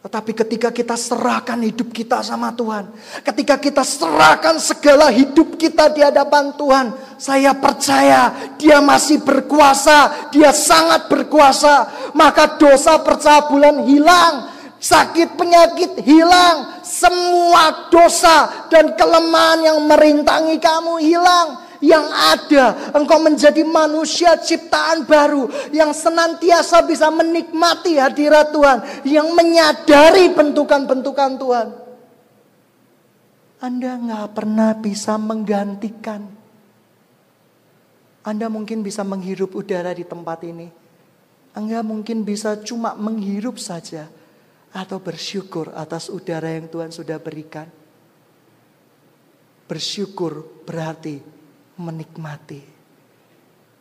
Tetapi ketika kita serahkan hidup kita sama Tuhan, ketika kita serahkan segala hidup kita di hadapan Tuhan, saya percaya Dia masih berkuasa, Dia sangat berkuasa. Maka dosa percabulan hilang, sakit penyakit hilang, semua dosa dan kelemahan yang merintangi kamu hilang. Yang ada, engkau menjadi manusia ciptaan baru yang senantiasa bisa menikmati hadirat Tuhan, yang menyadari bentukan-bentukan Tuhan. Anda gak pernah bisa menggantikan. Anda mungkin bisa menghirup udara di tempat ini. Anda mungkin bisa cuma menghirup saja atau bersyukur atas udara yang Tuhan sudah berikan. Bersyukur berarti menikmati.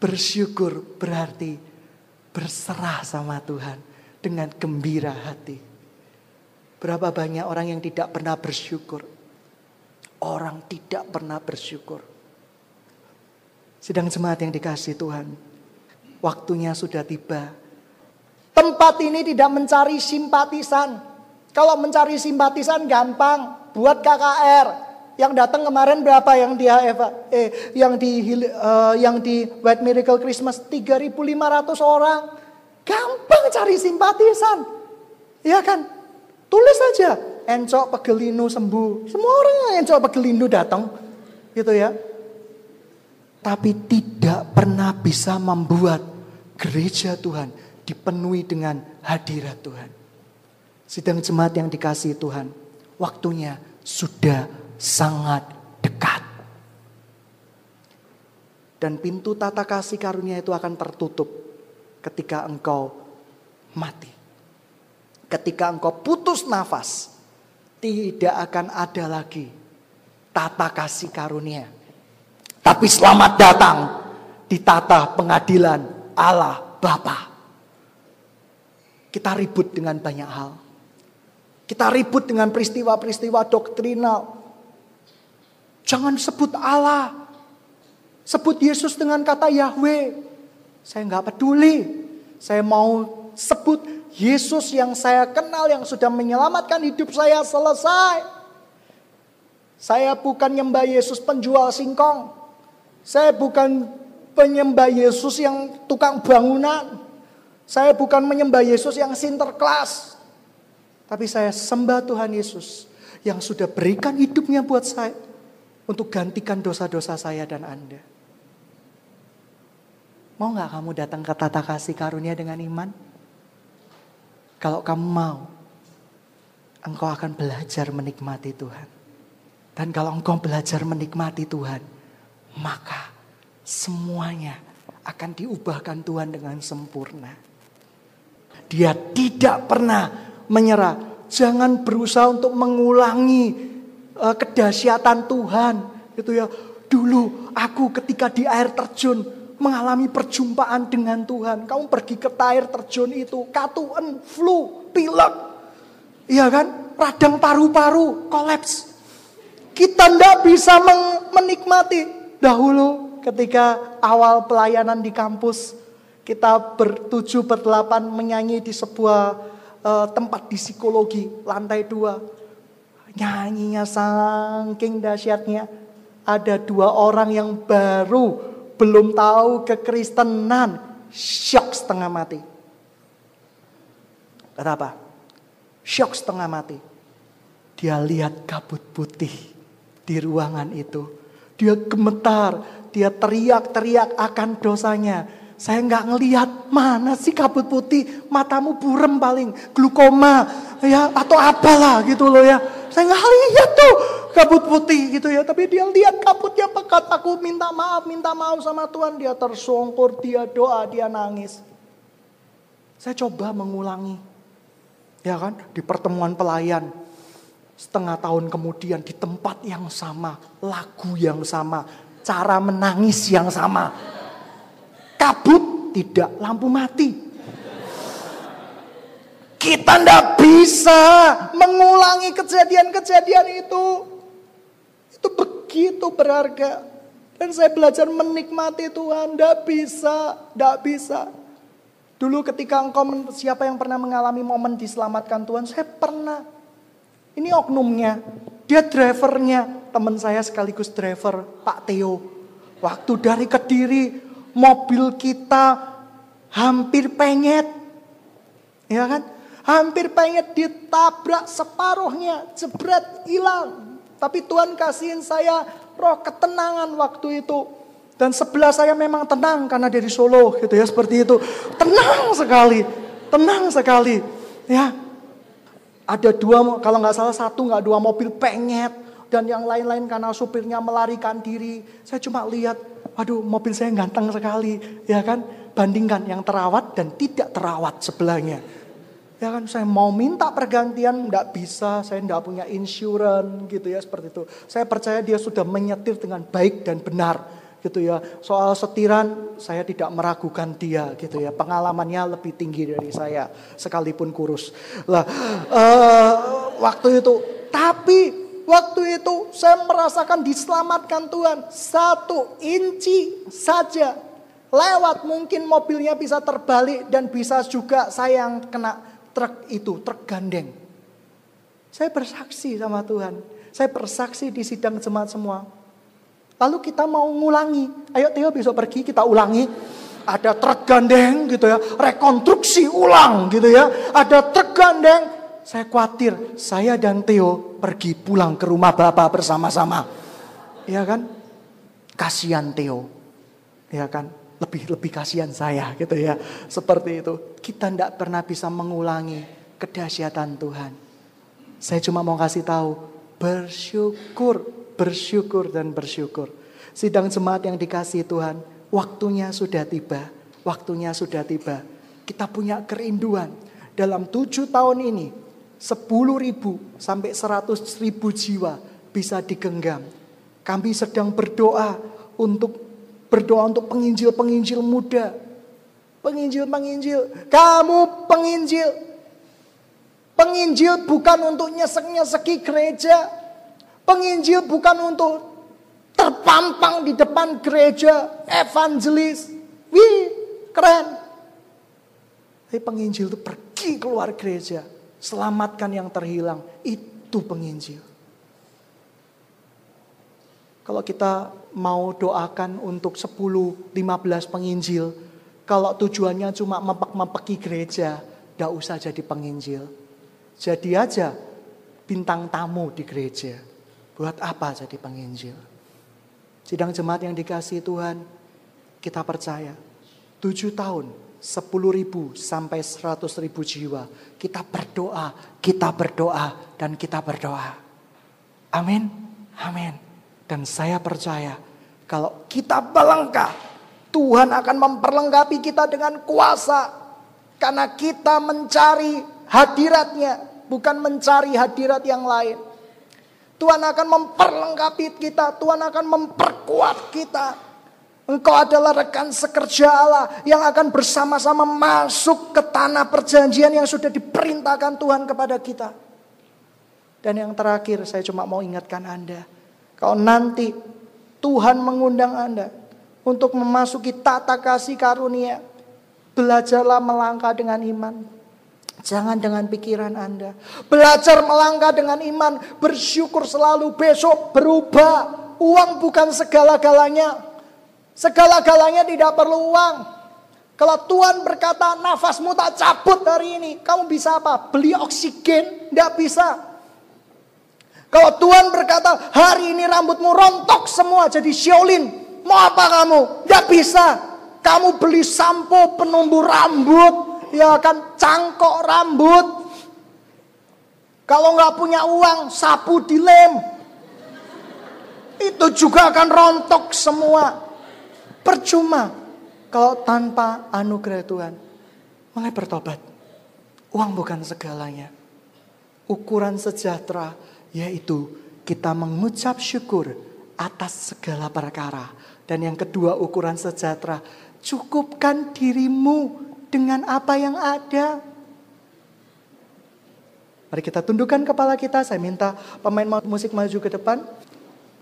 Bersyukur berarti berserah sama Tuhan dengan gembira hati. Berapa banyak orang yang tidak pernah bersyukur. Orang tidak pernah bersyukur. Sidang jemaat yang dikasihi Tuhan, waktunya sudah tiba. Tempat ini tidak mencari simpatisan. Kalau mencari simpatisan gampang, buat KKR. Yang datang kemarin berapa yang di yang di White Miracle Christmas 3.500 orang. Gampang cari simpatisan. Ya kan? Tulis saja Encok Pegelinu sembuh. Semua orang yang Encok Pegelinu datang. Gitu ya. Tapi tidak pernah bisa membuat gereja Tuhan dipenuhi dengan hadirat Tuhan. Sidang jemaat yang dikasihi Tuhan, waktunya sudah sangat dekat. Dan pintu tata kasih karunia itu akan tertutup ketika engkau mati. Ketika engkau putus nafas, tidak akan ada lagi tata kasih karunia. Tapi selamat datang di tata pengadilan Allah Bapa. Kita ribut dengan banyak hal. Kita ribut dengan peristiwa-peristiwa doktrinal. Jangan sebut Allah. Sebut Yesus dengan kata Yahweh. Saya nggak peduli. Saya mau sebut Yesus yang saya kenal, yang sudah menyelamatkan hidup saya, selesai. Saya bukan nyembah Yesus penjual singkong. Saya bukan penyembah Yesus yang tukang bangunan. Saya bukan menyembah Yesus yang sinterklas. Tapi saya sembah Tuhan Yesus yang sudah berikan hidupnya buat saya untuk gantikan dosa-dosa saya dan Anda. Mau gak kamu datang ke tata kasih karunia dengan iman? Kalau kamu mau, engkau akan belajar menikmati Tuhan. Dan kalau engkau belajar menikmati Tuhan, maka semuanya akan diubahkan Tuhan dengan sempurna. Dia tidak pernah menyerah. Jangan berusaha untuk mengulangi kedahsyatan Tuhan. Gitu ya. Dulu aku ketika di air terjun mengalami perjumpaan dengan Tuhan. Kamu pergi ke air terjun itu, katuen, flu, pilek. Iya kan? Radang paru-paru, kolaps. Kita tidak bisa menikmati. Dahulu ketika awal pelayanan di kampus, kita bertujuh, berdelapan menyanyi di sebuah tempat di psikologi, lantai 2. Nyanyinya saking dahsyatnya. Ada 2 orang yang baru belum tahu kekristenan, syok setengah mati. Kenapa? Syok setengah mati. Dia lihat kabut putih di ruangan itu. Dia gemetar, dia teriak-teriak akan dosanya. Saya nggak ngelihat, mana sih kabut putih, matamu burem paling, glukoma ya atau apalah gitu loh ya. Saya nggak lihat tuh kabut putih gitu ya, tapi dia lihat kabutnya pekat. Aku minta maaf sama Tuhan. Dia tersungkur, dia doa, dia nangis. Saya coba mengulangi, ya kan, di pertemuan pelayan. Setengah tahun kemudian di tempat yang sama, lagu yang sama, cara menangis yang sama. Kabut tidak, lampu mati. Kita tidak bisa mengulangi kejadian-kejadian itu. Itu begitu berharga. Dan saya belajar menikmati Tuhan. Tidak bisa. Dulu ketika siapa yang pernah mengalami momen diselamatkan Tuhan, saya pernah. Ini oknumnya, dia drivernya, teman saya sekaligus driver, Pak Theo. Waktu dari Kediri, mobil kita hampir penyet. Ya kan? Hampir penyet, ditabrak separuhnya, jebret, hilang. Tapi Tuhan kasihin saya roh ketenangan waktu itu. Dan sebelah saya memang tenang karena dari Solo gitu ya, seperti itu. Tenang sekali. Ya. Ada 2, kalau nggak salah 1 nggak 2 mobil penyet. Dan yang lain-lain karena supirnya melarikan diri. Saya cuma lihat, waduh mobil saya ganteng sekali. Ya kan, bandingkan yang terawat dan tidak terawat sebelahnya. Ya kan, saya mau minta pergantian, nggak bisa. Saya nggak punya insurance gitu ya, seperti itu. Saya percaya dia sudah menyetir dengan baik dan benar. Gitu ya. Soal setiran saya tidak meragukan dia gitu ya. Pengalamannya lebih tinggi dari saya sekalipun kurus. Lah waktu itu saya merasakan diselamatkan Tuhan. 1 inci saja lewat, mungkin mobilnya bisa terbalik dan bisa juga saya yang kena truk gandeng. Saya bersaksi sama Tuhan. Saya bersaksi di sidang jemaat semua. Lalu kita mau ngulangi. Ayo Theo besok pergi kita ulangi. Ada truk gandeng gitu ya. Rekonstruksi ulang gitu ya. Ada truk gandeng. Saya khawatir saya dan Theo pergi pulang ke rumah Bapak bersama-sama. Ya kan? Kasihan Theo. Ya kan? Lebih kasihan saya gitu ya. Seperti itu. Kita tidak pernah bisa mengulangi kedahsyatan Tuhan. Saya cuma mau kasih tahu. Bersyukur dan bersyukur. Sidang jemaat yang dikasihi Tuhan, waktunya sudah tiba. Kita punya kerinduan. Dalam 7 tahun ini, 10.000 sampai 100.000 jiwa bisa digenggam. Kami sedang berdoa untuk penginjil-penginjil muda. Penginjil. Kamu penginjil. Penginjil bukan untuk nyesek-nyeseki gereja. Penginjil bukan untuk terpampang di depan gereja, evangelis. Wih, keren. Tapi penginjil itu pergi keluar gereja, selamatkan yang terhilang. Itu penginjil. Kalau kita mau doakan untuk 10-15 penginjil, kalau tujuannya cuma mempeki gereja, gak usah jadi penginjil. Jadi aja bintang tamu di gereja. Buat apa jadi penginjil? Sidang jemaat yang dikasihi Tuhan, kita percaya 7 tahun, 10.000 sampai 100.000 jiwa. Kita berdoa, dan kita berdoa. Amin, amin. Dan saya percaya kalau kita melangkah, Tuhan akan memperlengkapi kita dengan kuasa. Karena kita mencari hadiratnya, bukan mencari hadirat yang lain. Tuhan akan memperlengkapi kita, Tuhan akan memperkuat kita. Engkau adalah rekan sekerja Allah yang akan bersama-sama masuk ke tanah perjanjian yang sudah diperintahkan Tuhan kepada kita. Dan yang terakhir, saya cuma mau ingatkan Anda. Kalau nanti Tuhan mengundang Anda untuk memasuki tata kasih karunia, belajarlah melangkah dengan iman. Jangan dengan pikiran Anda. Belajar melangkah dengan iman. Bersyukur selalu, besok berubah. Uang bukan segala-galanya. Segala-galanya tidak perlu uang. Kalau Tuhan berkata nafasmu tak cabut hari ini, kamu bisa apa? Beli oksigen? Tidak bisa. Kalau Tuhan berkata hari ini rambutmu rontok semua jadi Shaolin, mau apa kamu? Tidak bisa. Kamu beli sampo penumbuh rambut, ya kan, cangkok rambut. Kalau nggak punya uang, sapu dilem. Itu juga akan rontok semua. Percuma kalau tanpa anugerah Tuhan. Mulai bertobat. Uang bukan segalanya. Ukuran sejahtera yaitu kita mengucap syukur atas segala perkara. Dan yang kedua, ukuran sejahtera, cukupkan dirimu dengan apa yang ada. Mari kita tundukkan kepala kita. Saya minta pemain musik maju ke depan.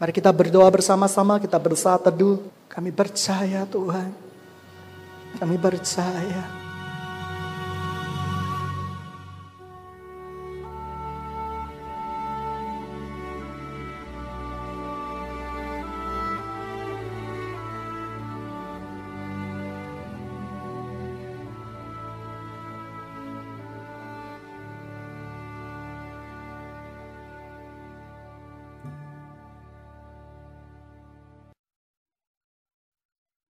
Mari kita berdoa bersama-sama, kita bersaat teduh. Kami percaya Tuhan. Kami percaya.